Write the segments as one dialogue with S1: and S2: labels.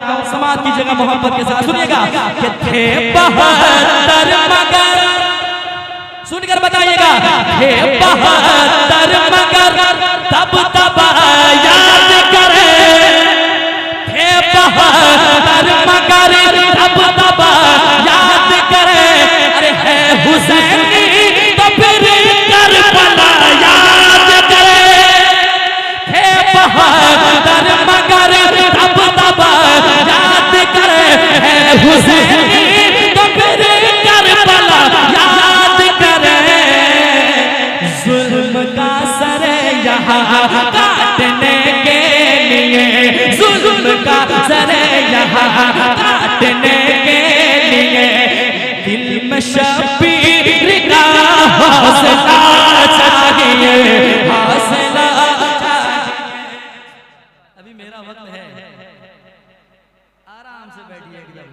S1: हूँ, समाज की जगह मोहब्बत के साथ सुनिएगा कि थे 72 मगर, सुनकर बताइएगा, थे 72 मगर तब तब याद करे, थे 72 मगर तब तब याद करे, अरे है हुसैनी तो फिर करबला याद करे, थे 72 मगर तब तब याद करे, है हुसैनी तो फिर करबला याद करे, जुल्म का सर यहाँ काटने के लिए, जुल्म का सर यहाँ काटने के लिए, दिल में शबीर का हौसला चाहिए, हौसला चाहिए। अभी मेरा वक्त है, आराम से बैठिए, एकदम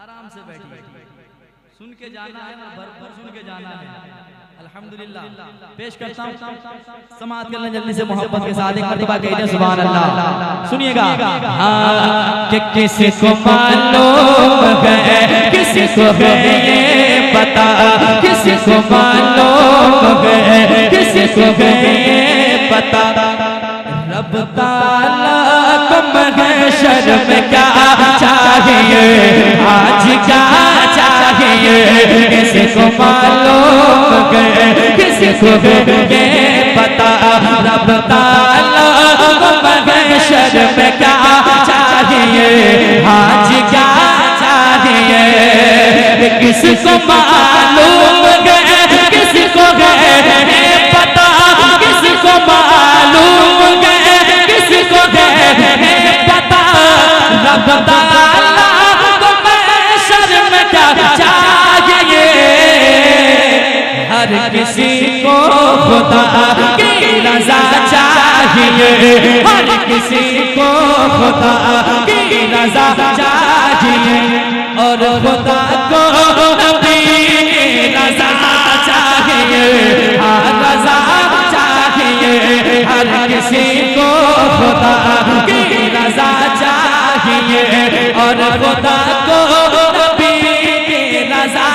S1: आराम से बैठिए, सुन के जाना है ना, भर सुन के जाना है। अल्हम्दुलिल्लाह पेश करता हूँ समाअत करने जल्दी से मोहब्बत के साथ एक मर्तबा कहिए सुभान अल्लाह। सुनिएगा, हाँ कि किसी को मालूम है, किसी को है ये पता, किसी को मालूम है, किसी को है ये पता, रब ताला को महशर में क्या चाहिए, आज क्या चाहिए, किसी को मालूम है, किसी को ये पता, रब ताला को महशर में क्या चाहिए, आज क्या चाहिए, किसी को मालूम है, किसी को है पता, किसी को मालूम है, किसी को है पता, रब ताला को महशर में क्या चाहिए, हर किसी को खुदा की रज़ा चाहिए, हर किसी को खुदा की रज़ा चाहिए, और खुदा को नबी की रज़ा चाहिए, रज़ा चाहिए, हर किसी को खुदा की रज़ा चाहिए, और खुदा को नबी की रज़ा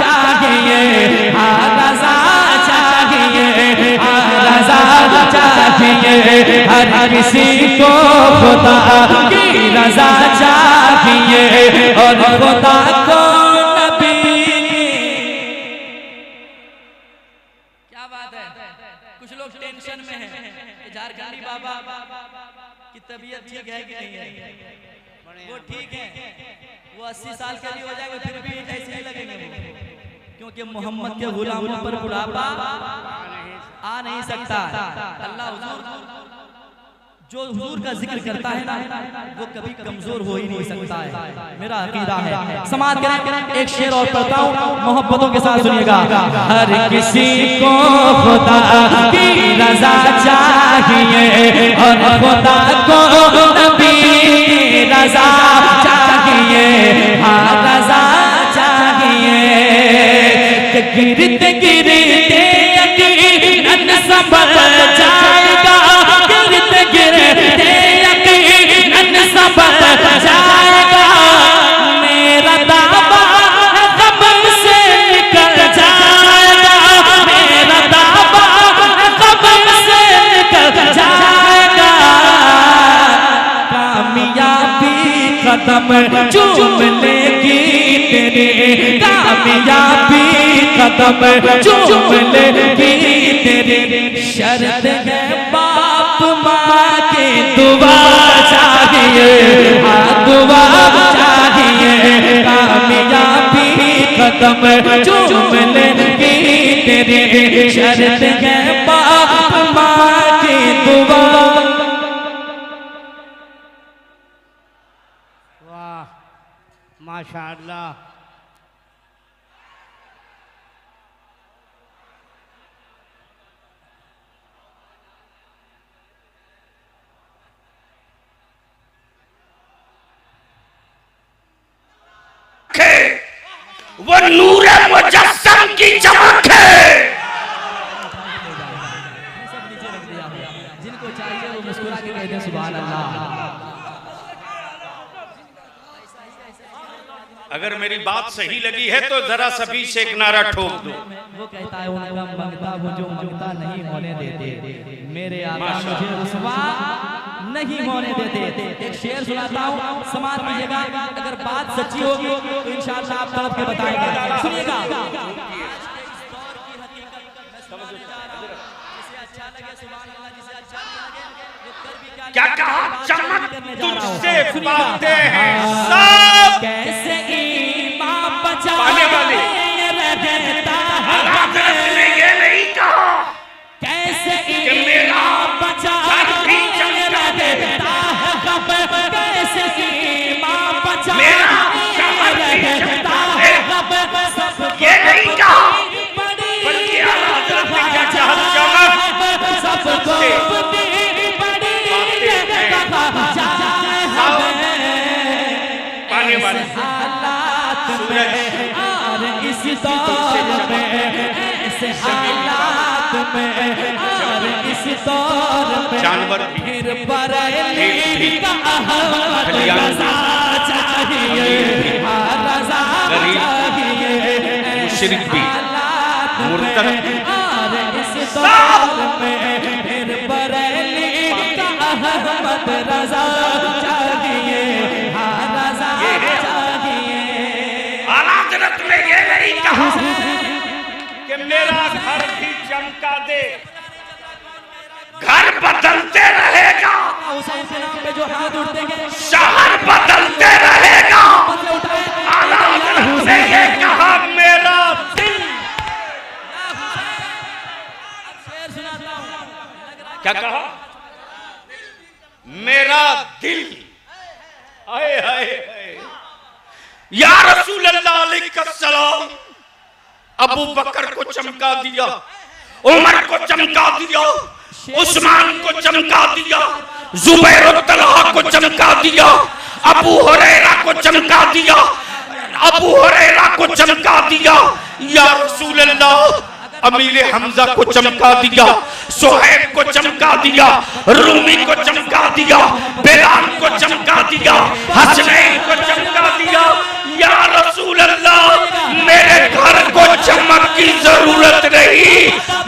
S1: चाहिए, रज़ा चाहिए, रज़ा चाहिए, हर किसी को खुदा की रज़ा चाहिए, और खुदा को नबी की। क्या बात है, कुछ लोग टेंशन में हैं, झारखंडी बाबा की तबीयत ठीक है कि नहीं है, वो ठीक है, वो 80 साल के लिए हो जाएगा फिर भी ऐसे ही लगेंगे वो, क्योंकि मोहम्मद के गुलामों पर बुढ़ापा आ नहीं सकता। अल्लाह हुजूर जो हुजूर का जिक्र करता है ना, वो कभी कमजोर हो ही नहीं सकता है, मेरा अकीदा है। समाअत करें, एक शेर और पढ़ता हूँ मोहब्बतों के साथ सुनिएगा, हर किसी को खुदा की रज़ा चाहिए, और खुदा को नबी की रज़ा चाहिए, रज़ा चाहिए, गिरते गिरते यकीनन संभल जाएगा, गिरते गिरते यकीनन संभल जाएगा, मेरा दावा गम से निकल जाएगा, मेरा दावा गम से निकल जाएगा, कामयाबी कदम चूम लेगी तेरे, कामयाबी कदम चूम लेगी तेरे, शर्त है बाप माँ की दुआ चाहिए, दुआ चाहिए, कामयाबी कदम चूम लेगी तेरे, शर्त है बाप माँ की दुआ।
S2: वाह माशाअल्लाह,
S3: वो नूरे मुजस्सम की चमक है।
S1: जिनको चाहिए वो मुस्कुरा के कह दें सुभान अल्लाह।
S3: अगर मेरी बात सही लगी है तो जरा सभी से एक नारा ठोक दो।
S1: वो कहता है उनका मंगता वो जो मंगता नहीं होने देते, मेरे आका मुझे रुसवा नहीं होने देते। एक शेर सुनाता हूँ, समाज कीजिएगा, अगर बात सच्ची होगी तो इंशाअल्लाह आप तड़प के बताएंगे। सुनिएगा,
S3: क्या कहा? चमक तुझसे पाते हैं सब,
S1: कैसे ईमान बचा
S3: पाने वाले
S1: रहता है,
S3: हज़रत ने ये नहीं कहा
S1: कैसे
S3: कि मेरा
S1: बचा
S3: घर भी चमका दे,
S1: रहता है कब, कैसे ईमान बचा
S3: मेरा शहर भी
S1: रहता
S3: चमका
S1: है
S3: दे।
S1: कब, सबको
S3: ये नहीं कहा,
S1: बड़ी
S3: बल्कि आला हज़रत ने क्या कहा? चमक
S1: सबको
S3: पाने वाले
S1: हालात
S3: सूरज
S1: और इस दौर में, ऐसे हालात में और इस दौर में
S3: जानवर भी,
S1: फिर बरेली का अहमद रज़ा चाहिए, रज़ा चाहिए,
S3: मुशरिक भी, मुर्तद भी,
S1: और इस दौर में फिर बरेली का अहमद रज़ा चाहिए, रज़ा चाहिए।
S3: आला हज़रत ने ये नहीं कहा कि मेरा घर भी चमका दे, घर बदलते रहेगा,
S1: हुसैन के नाम पे जो हाथ उठते गए,
S3: शहर बदलते रहेगा। आला हज़रत ने ये कहा मेरा दिल,
S1: शेर सुनाता हूँ,
S3: क्या कहा? मेरा दिल, आए हाय हाय, या रसूल अल्लाह अलैहिस्सलाम, अबू बकर को चमका दिया, उमर को चमका दिया, उस्मान को चमका दिया, जुबैर और तलहा को चमका दिया, अबू हुरैरा को चमका दिया, अबू हुरैरा को चमका दिया, या रसूल अल्लाह अमीर हमजा को चमका दिया, सुहैब को चमका दिया, रूमी को चमका दिया, बिलाल को चमका दिया, हसनैन को चमका दिया। या रसूल अल्लाह मेरे घर को चमक की जरूरत नहीं,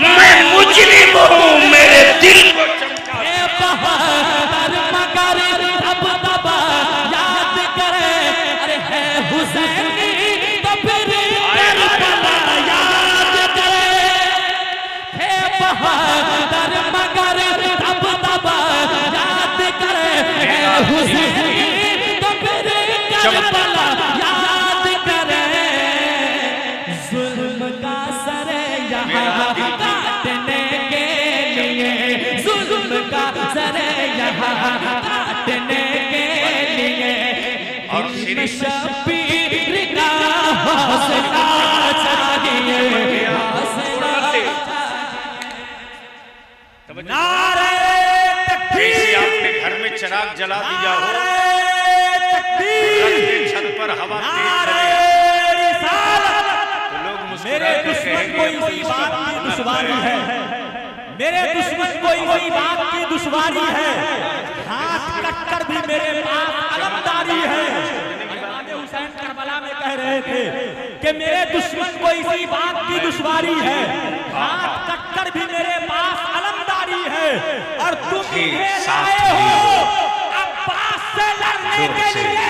S3: मैं मुजरिम हूँ, मेरे दिल को चमका दे।
S1: बहादुर मगर अब तब याद करे, अरे है हुसैनी तो फिर करबला याद करे, है बहादुर मगर अब तब याद करे, है हुसैनी तो फिर करबला याद करे, जुल्म का सर यहाँ काटने के लिए, जुल्म का सर यहाँ काटने के लिए,
S3: और श्री
S1: शबीर का हौसला चाहिए, हौसला
S2: नारे
S3: जैसे आपने घर में चिराग जला दिया हो, छत पर हवा तेज चले तो लोग मुस्कुरा के कहेंगे
S2: इसी बात की दुश्वारी है, मेरे दुश्मन को इसी बात की दुश्वारी है, हाथ कटकर भी मेरे पास अलमदारी है। इमाम हुसैन करबला में कह रहे थे कि मेरे दुश्मन को इसी बात की दुश्वारी है, हाथ कटकर भी मेरे पास अलमदारी है, और तुम इन्हें लाए हो अब्बास से लड़ने के लिए,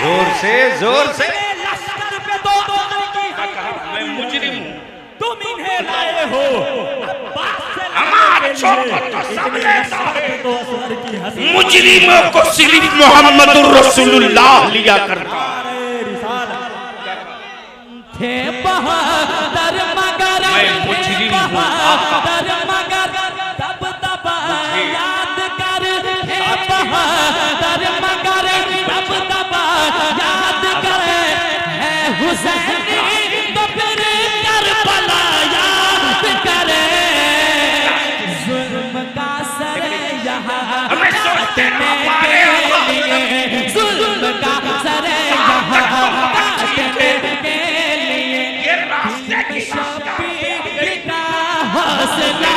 S3: जोर से
S2: लश्कर पे तो अमर की
S3: कहा मैं मुजरिम हूँ,
S2: तुम इन्हें लाए हो अब्बास से
S3: हमारे
S2: लड़ने
S3: चौक
S2: के
S3: पर
S2: लिए,
S3: तो सब
S2: इस
S3: लेता
S2: लश्कर
S3: है,
S2: पे तो असगर की हंसी,
S3: मुजरिमों को सिर्फ मोहम्मदुर रसूलुल्लाह लिया करता।
S2: अरे रिसालत
S1: थे बहादुर मगर,
S3: मैं मुजरिम हूँ
S1: बहादुर मगर तब तब याद कर, हे बहादुर मगर तब तब याद कर, है हुसैनी तो फिर करबला याद करे, जुल्म का सर यहाँ
S3: हमें सोचते
S1: काटने
S3: ना पाए
S1: के लिए, जुल्म का सर यहाँ काटने के लिए,
S3: ये रास्ते की
S1: शबीर का हौसला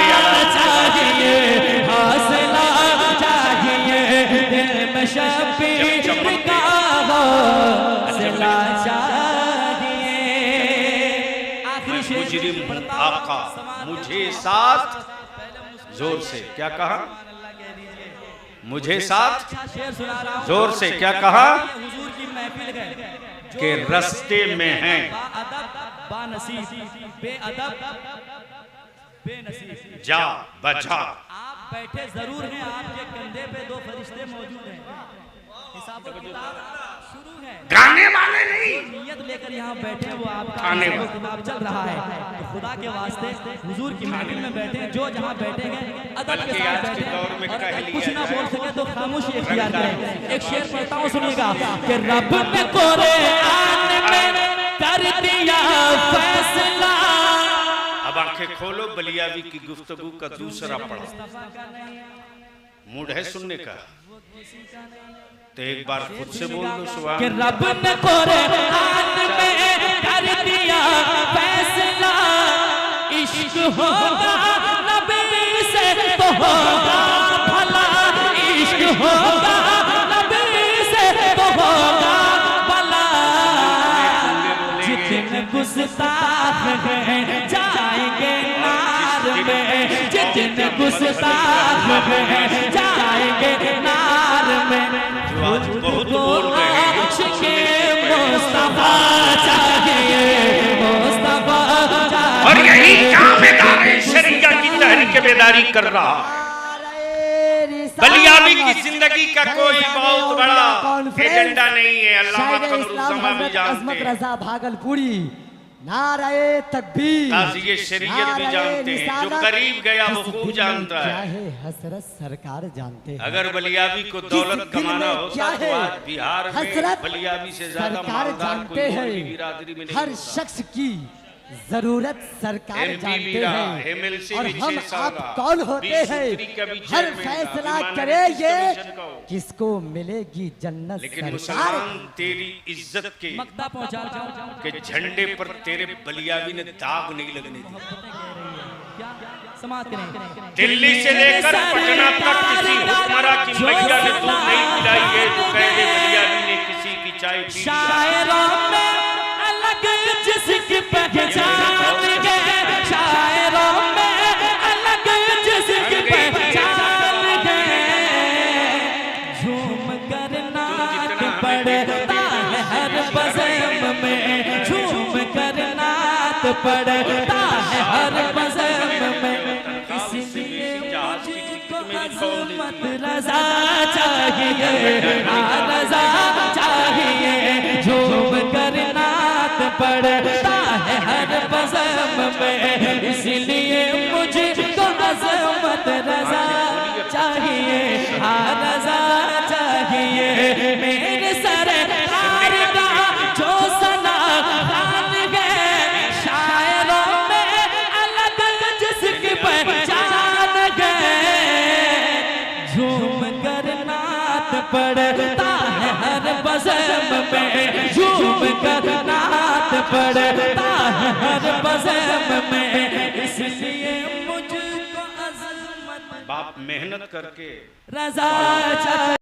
S3: मुजरिम आका मुझे साथ, जोर से क्या कहा, मुझे साथ, जोर से क्या कहा,
S1: हुजूर की महफिल गए
S3: के रास्ते में हैं
S1: बाअदब बानसीब बेअदब बेनसीब।
S3: जा बचा।
S1: आप बैठे जरूर हैं, आपके कंधे पे दो फरिश्ते मौजूद हैं, हिसाब और किताब शुरू है।
S3: गाने वाले नहीं,
S1: नियत लेकर यहाँ बैठे हैं वो आपका
S3: खाने
S1: हिसाब और
S3: वाले।
S1: किताब चल रहा है। तो खुदा के वास्ते हुजूर की महफिल में बैठे हैं, जो जहाँ बैठेंगे अदब के
S3: बल्कि
S1: साथ
S3: आज के
S1: बैठे
S3: दौर में
S1: हैं, और
S3: कह
S1: अगर
S3: लिया
S1: कुछ ना
S3: जाए।
S1: बोल सके तो खामोशी इख्तियार करें। एक शेर पढ़ता हूँ, सुनिएगा कि रब ने कुरान में कर दिया फैसला।
S3: अब आंखें खोलो, बलियावी की गुफ्तगू का दूसरा पड़ा। मूड है सुनने का तो एक बार खुद से बोल दो सुभान
S1: कि रब ने कुरान में कर दिया फैसला, इश्क होगा नबी से तो होगा भला, इश्क होगा नबी से तो होगा भला। जितने गुस्ताख हैं जाएंगे नार में, जितने गुस्ताख हैं जाएंगे नार में।
S3: आज बहुत बोल रहे हैं।
S1: आशिक़े मुस्तफा चाहिए, मुस्तफा चाहिए।
S3: और यही काम इदारे शरिया की तहरीक बेदारी कर रहा। बलियावी की जिंदगी का कोई बहुत बड़ा एजेंडा नहीं है, अल्लामा कमरुज़्ज़मा भी जानते हैं,
S4: रज़ा भागलपुरी, नाराए तकबीर,
S3: काज़ी शरीयत भी जानते हैं, जो करीब गया वो खूब जानता है।
S4: क्या है हसरत सरकार जानते हैं।
S3: अगर बलियावी को दौलत कमाना होता तो आज बिहार में
S4: हसरत
S3: बलियावी से ज्यादा
S4: सरकार
S3: मालदार
S4: जानते
S3: कोई
S4: हैं।
S3: और भी बिरादरी में नहीं
S4: हर
S3: होता।
S4: शख्स की जरूरत सरकार
S3: MP
S4: जानते
S3: भी रहा,
S4: हैं।
S3: MLC
S4: और
S3: भी
S4: हम
S3: 6 साल
S4: आप
S3: रहा,
S4: कौन होते
S3: 20
S4: हैं,
S3: सूत्री का भी
S4: हर
S3: चेयरमैन रहा,
S4: फैसला
S3: विमान
S4: करे
S3: एविडेंस
S4: ये
S3: कमीशन का हो।
S4: किसको मिलेगी जन्नत
S3: लेकिन
S4: सरकार।
S3: मुसलमान तेरी इज्जत के
S1: मक्ता पहुंचा जाऊं
S3: के झंडे पर तेरे बलियावी ने दाग नहीं लगने दिया।
S1: क्या समात करें।
S3: दिल्ली से लेकर पटना तक किसी हुक्मरां की महिला ने दूध नहीं पिलाई है तो कह दे बलियावी ने किसी की चाय पी ली।
S1: शायरों में अलग जिसकी पहचान है, शायरों में अलग जिसकी पहचान है। झूम कर नाच पड़ता है हर बज़म में, झूम कर नाच पड़ता है हर बज़म में। इसलिए मुझको अज़मत रज़ा चाहिए, रज़ा चाहिए। झूम कर नाच पड़ता है हर बज़म में, इसलिए मुझको अज़मत रज़ा चाहिए, रज़ा चाहिए। मेरे सरकार का जो सना खान गए, शायरों में अलग जिसकी पहचान गए। झूम कर नाच पड़ता है हर बज़म में, झूम कर नाच पड़ता है हर बज़म में, इसलिए मुझको अज़मत
S3: बाप मेहनत करके
S1: रज़ा चाहिए।